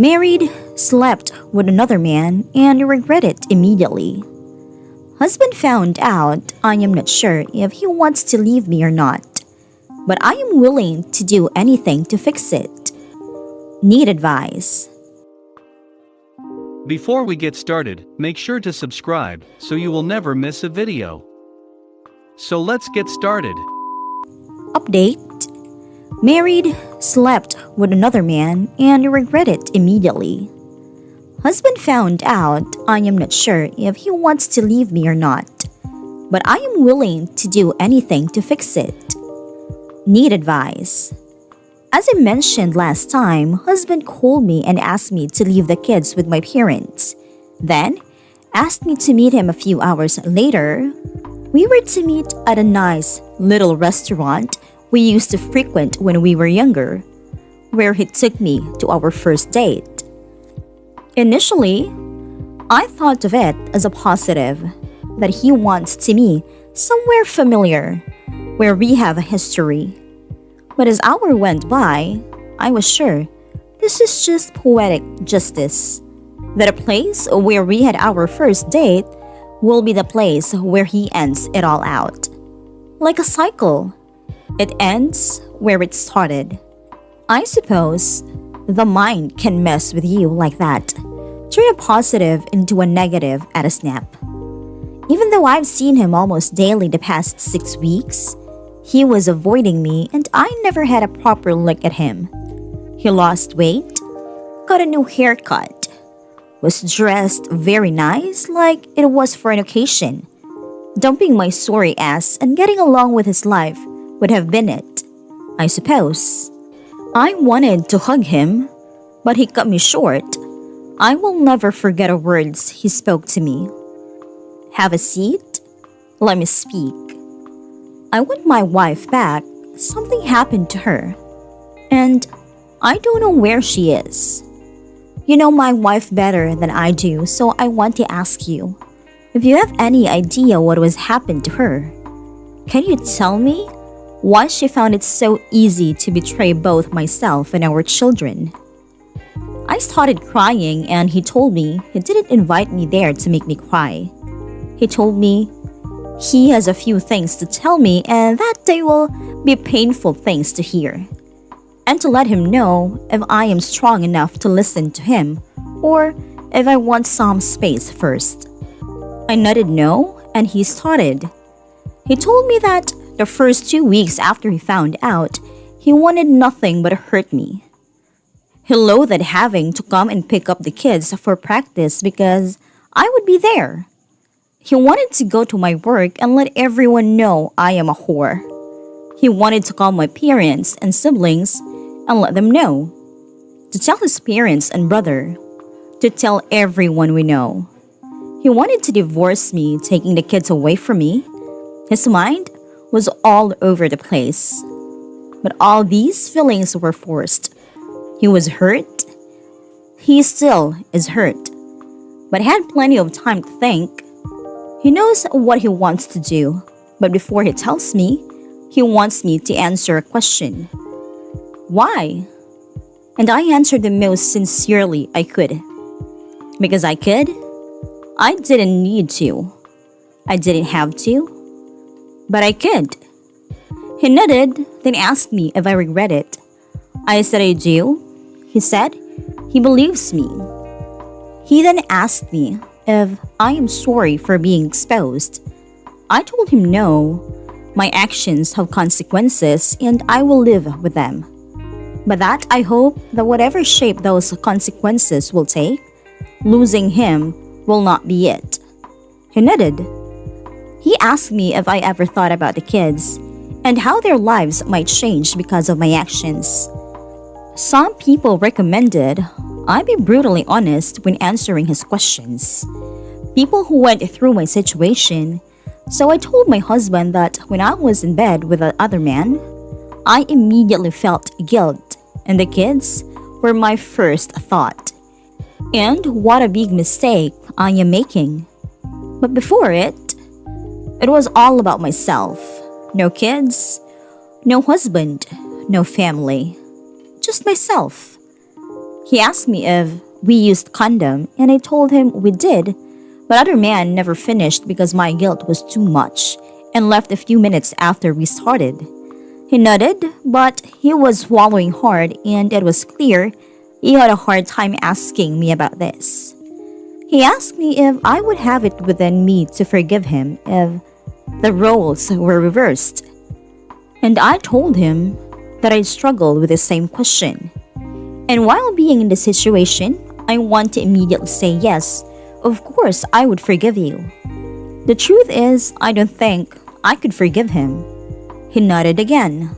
Married, slept with another man, and regret it immediately. Husband found out I am not sure if he wants to leave me or not, but I am willing to do anything to fix it. Need advice. Before we get started, make sure to subscribe so you will never miss a video. So let's get started. Update. Married, slept with another man, and regret it immediately. Husband found out I am not sure if he wants to leave me or not, but I am willing to do anything to fix it. Need advice. As I mentioned last time, husband called me and asked me to leave the kids with my parents. Then, asked me to meet him a few hours later. We were to meet at a nice little restaurant we used to frequent when we were younger, where he took me to our first date. Initially, I thought of it as a positive, that he wants to meet somewhere familiar, where we have a history. But as hour went by, I was sure this is just poetic justice, that a place where we had our first date will be the place where he ends it all out. Like a cycle, it ends where it started. I suppose the mind can mess with you like that, turn a positive into a negative at a snap. Even though I've seen him almost daily the past 6 weeks, he was avoiding me and I never had a proper look at him. He lost weight, got a new haircut, was dressed very nice like it was for an occasion. Dumping my sorry ass and getting along with his life would have been it, I suppose. I wanted to hug him, but he cut me short. I will never forget the words he spoke to me. Have a seat? Let me speak. I want my wife back. Something happened to her, and I don't know where she is. You know my wife better than I do, so I want to ask you if you have any idea what was happened to her. Can you tell me why she found it so easy to betray both myself and our children? I started crying and he told me he didn't invite me there to make me cry. He told me he has a few things to tell me and that they will be painful things to hear, and to let him know if I am strong enough to listen to him or if I want some space first. I nodded no and he started. He told me that the first 2 weeks after he found out, he wanted nothing but to hurt me. He loathed having to come and pick up the kids for practice because I would be there. He wanted to go to my work and let everyone know I am a whore. He wanted to call my parents and siblings and let them know. To tell his parents and brother. To tell everyone we know. He wanted to divorce me, taking the kids away from me. His mind was all over the place. But all these feelings were forced. He was hurt. He still is hurt. But had plenty of time to think. He knows what he wants to do, but before he tells me, he wants me to answer a question. Why? And I answered the most sincerely I could. Because I could? I didn't need to. I didn't have to. But I could. He nodded, then asked me if I regret it. I said I do. He said he believes me. He then asked me if I am sorry for being exposed. I told him no. My actions have consequences and I will live with them. But that I hope that whatever shape those consequences will take, losing him will not be it. He nodded. He asked me if I ever thought about the kids and how their lives might change because of my actions. Some people recommended I be brutally honest when answering his questions. People who went through my situation. So I told my husband that when I was in bed with the other man, I immediately felt guilt, and the kids were my first thought. And what a big mistake I am making. But before it was all about myself. No kids, no husband, no family. Just myself. He asked me if we used condom, and I told him we did, but other man never finished because my guilt was too much and left a few minutes after we started. He nodded, but he was swallowing hard, and it was clear he had a hard time asking me about this. He asked me if I would have it within me to forgive him if the roles were reversed. And I told him that I struggled with the same question. And while being in the situation, I want to immediately say yes, of course I would forgive you. The truth is, I don't think I could forgive him. He nodded again.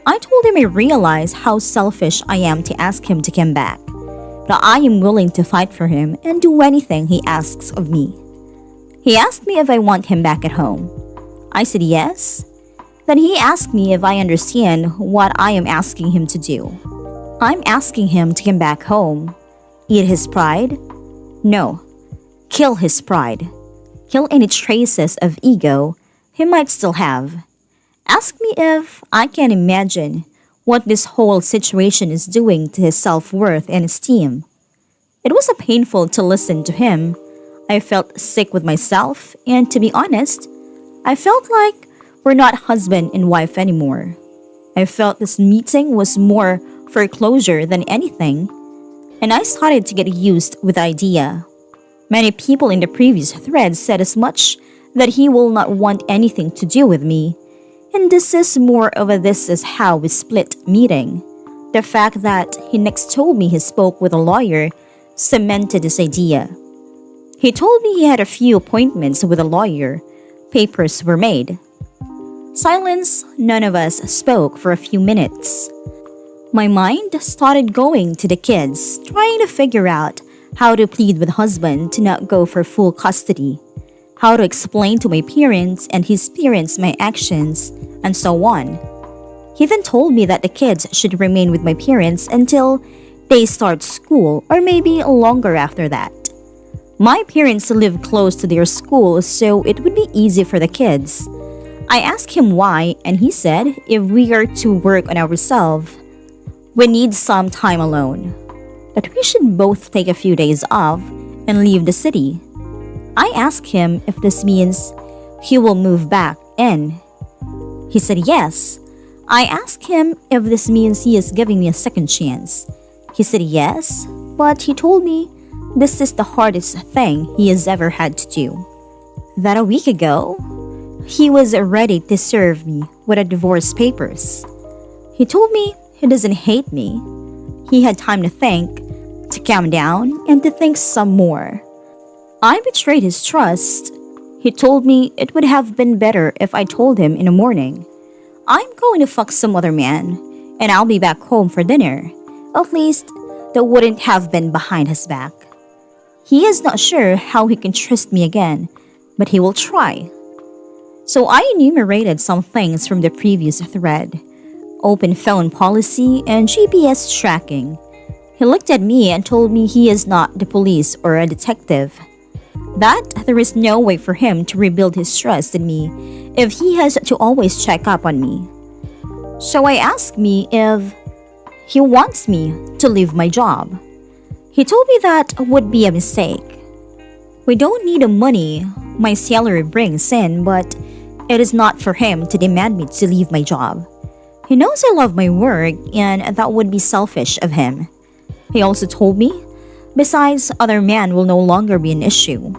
I told him I realize how selfish I am to ask him to come back, that I am willing to fight for him and do anything he asks of me. He asked me if I want him back at home. I said yes. Then he asked me if I understand what I am asking him to do. I'm asking him to come back home. Eat his pride? No. Kill his pride. Kill any traces of ego he might still have. Ask me if I can imagine what this whole situation is doing to his self-worth and esteem. It was painful to listen to him. I felt sick with myself, and to be honest, I felt like we're not husband and wife anymore. I felt this meeting was more for closure than anything, and I started to get used with the idea. Many people in the previous thread said as much, that he will not want anything to do with me, and this is more of a this is how we split meeting. The fact that he next told me he spoke with a lawyer cemented this idea. He told me he had a few appointments with a lawyer. Papers were made. Silence, none of us spoke for a few minutes. My mind started going to the kids, trying to figure out how to plead with husband to not go for full custody, how to explain to my parents and his parents my actions, and so on. He then told me that the kids should remain with my parents until they start school or maybe longer after that. My parents live close to their school, so it would be easy for the kids. I asked him why, and he said if we are to work on ourselves, we need some time alone, that we should both take a few days off and leave the city. I asked him if this means he will move back in. He said yes. I asked him if this means he is giving me a second chance. He said yes, but he told me this is the hardest thing he has ever had to do. That a week ago, he was ready to serve me with the divorce papers. He told me he doesn't hate me. He had time to think, to calm down, and to think some more. I betrayed his trust. He told me it would have been better if I told him in the morning, I'm going to fuck some other man, and I'll be back home for dinner. At least, that wouldn't have been behind his back. He is not sure how he can trust me again, but he will try. So I enumerated some things from the previous thread. Open phone policy and GPS tracking. He looked at me and told me he is not the police or a detective. That there is no way for him to rebuild his trust in me if he has to always check up on me. So I asked me if he wants me to leave my job. He told me that would be a mistake. We don't need the money my salary brings in, but it is not for him to demand me to leave my job. He knows I love my work, and that would be selfish of him. He also told me, besides, other men will no longer be an issue.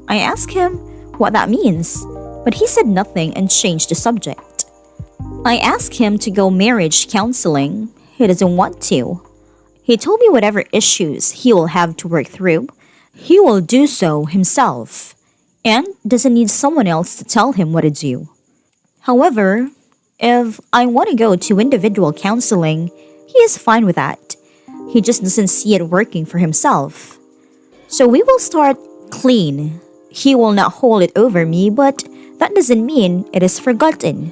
I asked him what that means, but he said nothing and changed the subject. I asked him to go marriage counseling. He doesn't want to. He told me whatever issues he will have to work through, he will do so himself, and doesn't need someone else to tell him what to do. However, if I want to go to individual counseling, he is fine with that. He just doesn't see it working for himself. So we will start clean. He will not hold it over me, but that doesn't mean it is forgotten.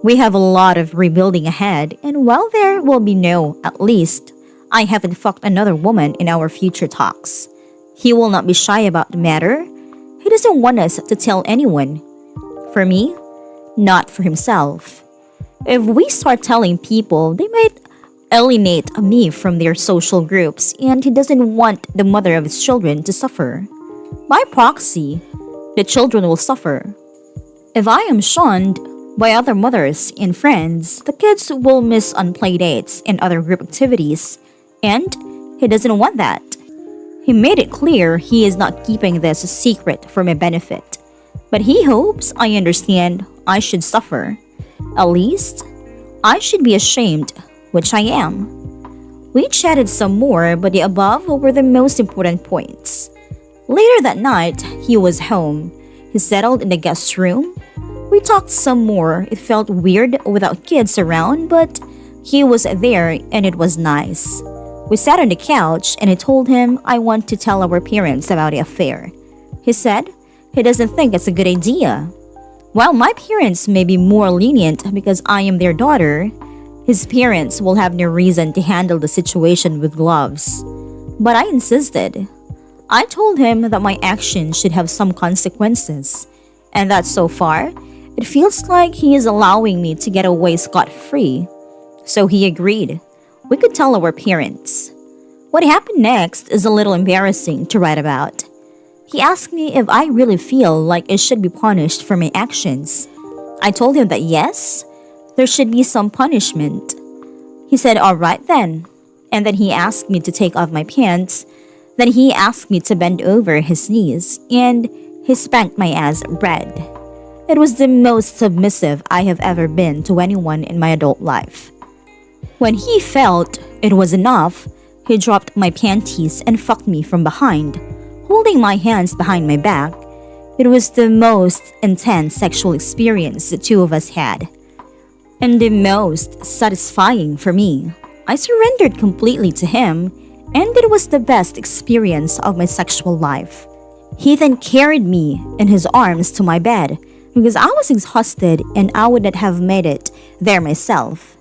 We have a lot of rebuilding ahead, and while there will be no, at least, I haven't fucked another woman in our future talks. He will not be shy about the matter. He doesn't want us to tell anyone. For me, not for himself. If we start telling people, they might alienate me from their social groups, and he doesn't want the mother of his children to suffer. By proxy, the children will suffer. If I am shunned by other mothers and friends, the kids will miss on play dates and other group activities, and he doesn't want that. He made it clear he is not keeping this a secret for my benefit, but he hopes I understand I should suffer. At least, I should be ashamed, which I am. We chatted some more, but the above were the most important points. Later that night, he was home. He settled in the guest room. We talked some more. It felt weird without kids around, but he was there and it was nice. We sat on the couch and I told him I want to tell our parents about the affair. He said he doesn't think it's a good idea. While my parents may be more lenient because I am their daughter, his parents will have no reason to handle the situation with gloves. But I insisted. I told him that my actions should have some consequences, and that so far, it feels like he is allowing me to get away scot-free. So he agreed. We could tell our parents. What happened next is a little embarrassing to write about. He asked me if I really feel like I should be punished for my actions. I told him that yes, there should be some punishment. He said, all right then. And then he asked me to take off my pants. Then he asked me to bend over his knees, and he spanked my ass red. It was the most submissive I have ever been to anyone in my adult life. When he felt it was enough, he dropped my panties and fucked me from behind, holding my hands behind my back. It was the most intense sexual experience the two of us had, and the most satisfying for me. I surrendered completely to him, and it was the best experience of my sexual life. He then carried me in his arms to my bed because I was exhausted and I would not have made it there myself.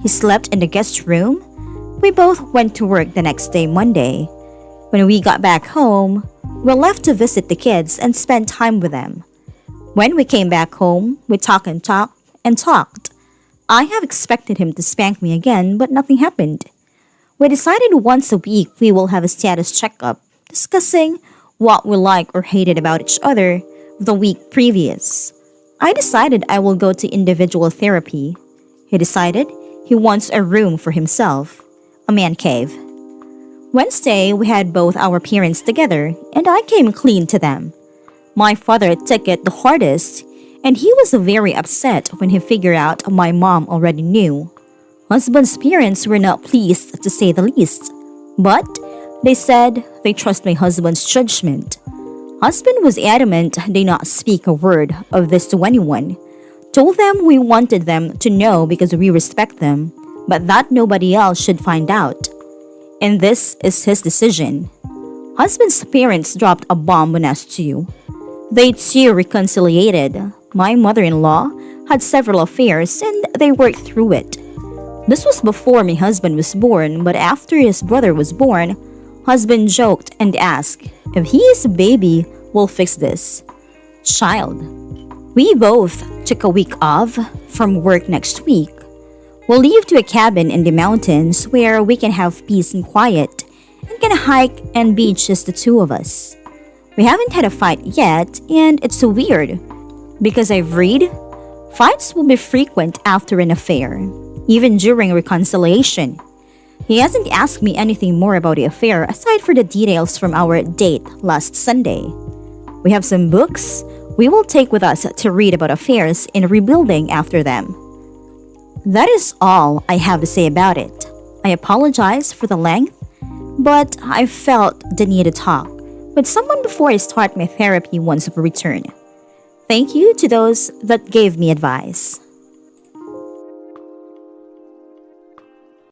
He slept in the guest room. We both went to work the next day, Monday. When we got back home, we left to visit the kids and spend time with them. When we came back home, we talked and talked. I have expected him to spank me again, but nothing happened. We decided once a week we will have a status checkup, discussing what we liked or hated about each other the week previous. I decided I will go to individual therapy. He decided he wants a room for himself, a man cave. Wednesday, we had both our parents together, and I came clean to them. My father took it the hardest, and he was very upset when he figured out my mom already knew. Husband's parents were not pleased, to say the least, but they said they trust my husband's judgment. Husband was adamant they not speak a word of this to anyone. Told them we wanted them to know because we respect them, but that nobody else should find out. And this is his decision. Husband's parents dropped a bomb on us too. They too reconciliated. My mother-in-law had several affairs and they worked through it. This was before my husband was born, but after his brother was born, husband joked and asked if he is a baby, we'll fix this. Child. We both took a week off from work next week. We'll leave to a cabin in the mountains where we can have peace and quiet and can hike and beach just the two of us. We haven't had a fight yet, and it's so weird because I've read fights will be frequent after an affair, even during reconciliation. He hasn't asked me anything more about the affair aside for the details from our date last Sunday. We have some books we will take with us to read about affairs and rebuilding after them. That is all I have to say about it. I apologize for the length, but I felt the need to talk with someone before I start my therapy once we return. Thank you to those that gave me advice.